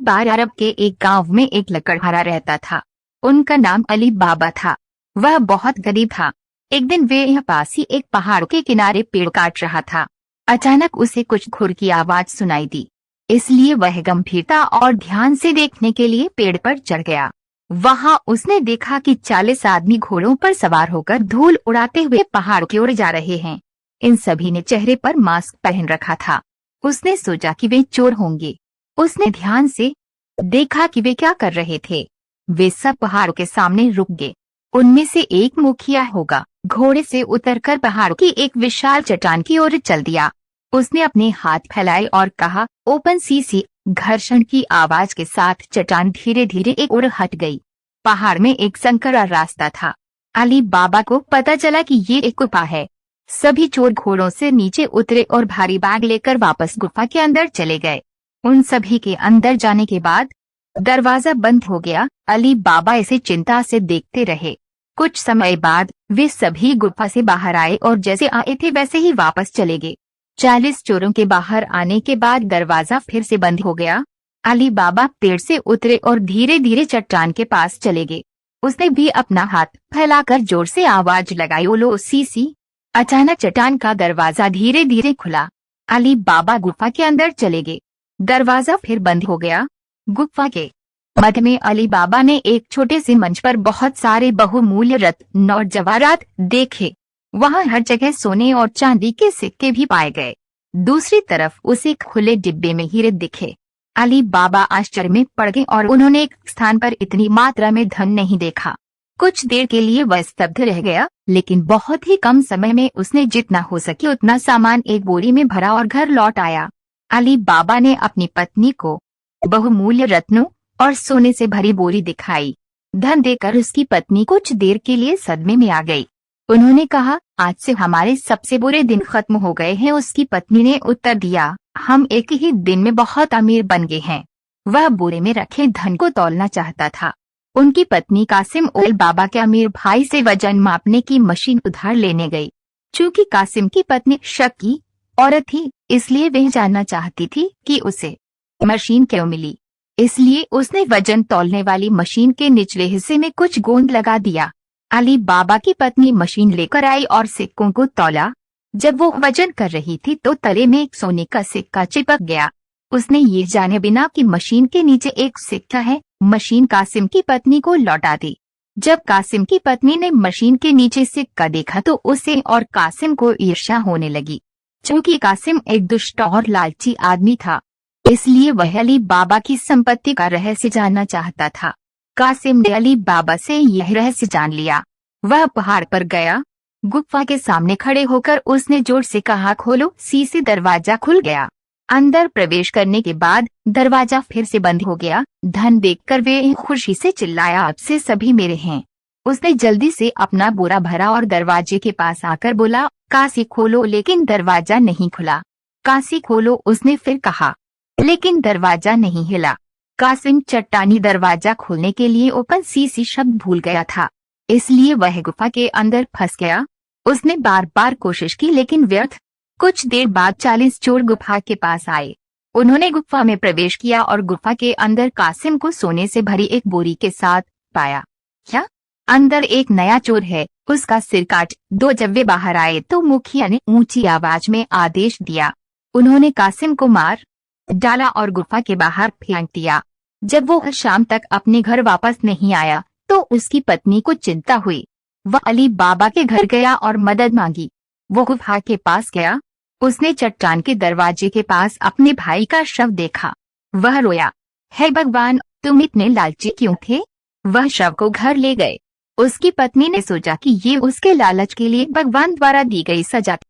बार अरब के एक गांव में एक लकड़हारा रहता था। उनका नाम अली बाबा था। वह बहुत गरीब था। एक दिन वे यहाँ पास ही एक पहाड़ के किनारे पेड़ काट रहा था। अचानक उसे कुछ खुर की आवाज सुनाई दी, इसलिए वह गंभीरता और ध्यान से देखने के लिए पेड़ पर चढ़ गया। वहां उसने देखा कि 40 आदमी घोड़ों पर सवार होकर धूल उड़ाते हुए पहाड़ की ओर जा रहे हैं। इन सभी ने चेहरे पर मास्क पहन रखा था। उसने सोचा कि वे चोर होंगे। उसने ध्यान से देखा कि वे क्या कर रहे थे। वे सब पहाड़ के सामने रुक गए। उनमें से एक मुखिया होगा, घोड़े से उतरकर पहाड़ की एक विशाल चट्टान की ओर चल दिया। उसने अपने हाथ फैलाए और कहा, ओपन सीसी। घर्षण की आवाज के साथ चट्टान धीरे धीरे एक ओर हट गई। पहाड़ में एक संकरा रास्ता था। अली बाबा को पता चला कि ये एक गुफा है। सभी चोर घोड़ों से नीचे उतरे और भारी बैग लेकर वापस गुफा के अंदर चले गए। उन सभी के अंदर जाने के बाद दरवाजा बंद हो गया। अली बाबा इसे चिंता से देखते रहे। कुछ समय बाद वे सभी गुफा से बाहर आए और जैसे आए थे वैसे ही वापस चले गए। 40 चोरों के बाहर आने के बाद दरवाजा फिर से बंद हो गया। अली बाबा पेड़ से उतरे और धीरे धीरे चट्टान के पास चले गए। उसने भी अपना हाथ फैलाकर जोर से आवाज लगाई, ओलो सीसी। अचानक चट्टान का दरवाजा धीरे धीरे खुला। अली बाबा गुफा के अंदर चले गए। दरवाजा फिर बंद हो गया। गुफा के मध्य में अली बाबा ने एक छोटे से मंच पर बहुत सारे बहुमूल्य रत्न और जवाहरात देखे। वहां हर जगह सोने और चांदी के सिक्के भी पाए गए। दूसरी तरफ उसे खुले डिब्बे में हीरे दिखे। अली बाबा आश्चर्य में पड़ गए और उन्होंने एक स्थान पर इतनी मात्रा में धन नहीं देखा। कुछ देर के लिए वह स्तब्ध रह गया, लेकिन बहुत ही कम समय में उसने जितना हो सके उतना सामान एक बोरी में भरा और घर लौट आया। अली बाबा ने अपनी पत्नी को बहुमूल्य रत्नों और सोने से भरी बोरी दिखाई। धन देकर उसकी पत्नी कुछ देर के लिए सदमे में आ गई। उन्होंने कहा, आज से हमारे सबसे बुरे दिन खत्म हो गए हैं। उसकी पत्नी ने उत्तर दिया, हम एक ही दिन में बहुत अमीर बन गए हैं। वह बोरे में रखे धन को तौलना चाहता था। उनकी पत्नी कासिम ओल बाबा के अमीर भाई से वजन मापने की मशीन उधार लेने गई। चूंकि कासिम की पत्नी शकी औरत थी, इसलिए वह जानना चाहती थी कि उसे मशीन क्यों मिली। इसलिए उसने वजन तौलने वाली मशीन के निचले हिस्से में कुछ गोंद लगा दिया। अली बाबा की पत्नी मशीन लेकर आई और सिक्कों को तौला। जब वो वजन कर रही थी तो तले में एक सोने का सिक्का चिपक गया। उसने ये जाने बिना कि मशीन के नीचे एक सिक्का है, मशीन कासिम की पत्नी को लौटा दी। जब कासिम की पत्नी ने मशीन के नीचे सिक्का देखा तो उसे और कासिम को ईर्ष्या होने लगी। चूंकि कासिम एक दुष्ट और लालची आदमी था, इसलिए वह अली बाबा की संपत्ति का रहस्य जानना चाहता था। कासिम ने अली बाबा से यह रहस्य जान लिया। वह पहाड़ पर गया। गुफा के सामने खड़े होकर उसने जोर से कहा, खोलो सीसी। दरवाजा खुल गया। अंदर प्रवेश करने के बाद दरवाजा फिर से बंद हो गया। धन देखकर वे खुशी से चिल्लाया, अब से सभी मेरे हैं। उसने जल्दी से अपना बोरा भरा और दरवाजे के पास आकर बोला, कासी खोलो, लेकिन दरवाजा नहीं खुला। कासी खोलो, उसने फिर कहा, लेकिन दरवाजा नहीं हिला। कासिम चट्टानी दरवाजा खोलने के लिए ओपन सीसी शब्द भूल गया था, इसलिए वह गुफा के अंदर फंस गया। उसने बार बार कोशिश की लेकिन व्यर्थ। कुछ देर बाद 40 चोर गुफा के पास आए। उन्होंने गुफा में प्रवेश किया और गुफा के अंदर कासिम को सोने से भरी एक बोरी के साथ पाया। क्या अंदर एक नया चोर है, उसका सिर काट दो। जब वे बाहर आए तो मुखिया ने ऊंची आवाज में आदेश दिया। उन्होंने कासिम को मार डाला और गुफा के बाहर फेंक दिया। जब वो शाम तक अपने घर वापस नहीं आया तो उसकी पत्नी को चिंता हुई। वह अली बाबा के घर गया और मदद मांगी। वो गुफा के पास गया। उसने चट्टान के दरवाजे के पास अपने भाई का शव देखा। वह रोया, हे भगवान, तुम इतने लालची क्यों थे। वह शव को घर ले गए। उसकी पत्नी ने सोचा कि ये उसके लालच के लिए भगवान द्वारा दी गई सजा थी।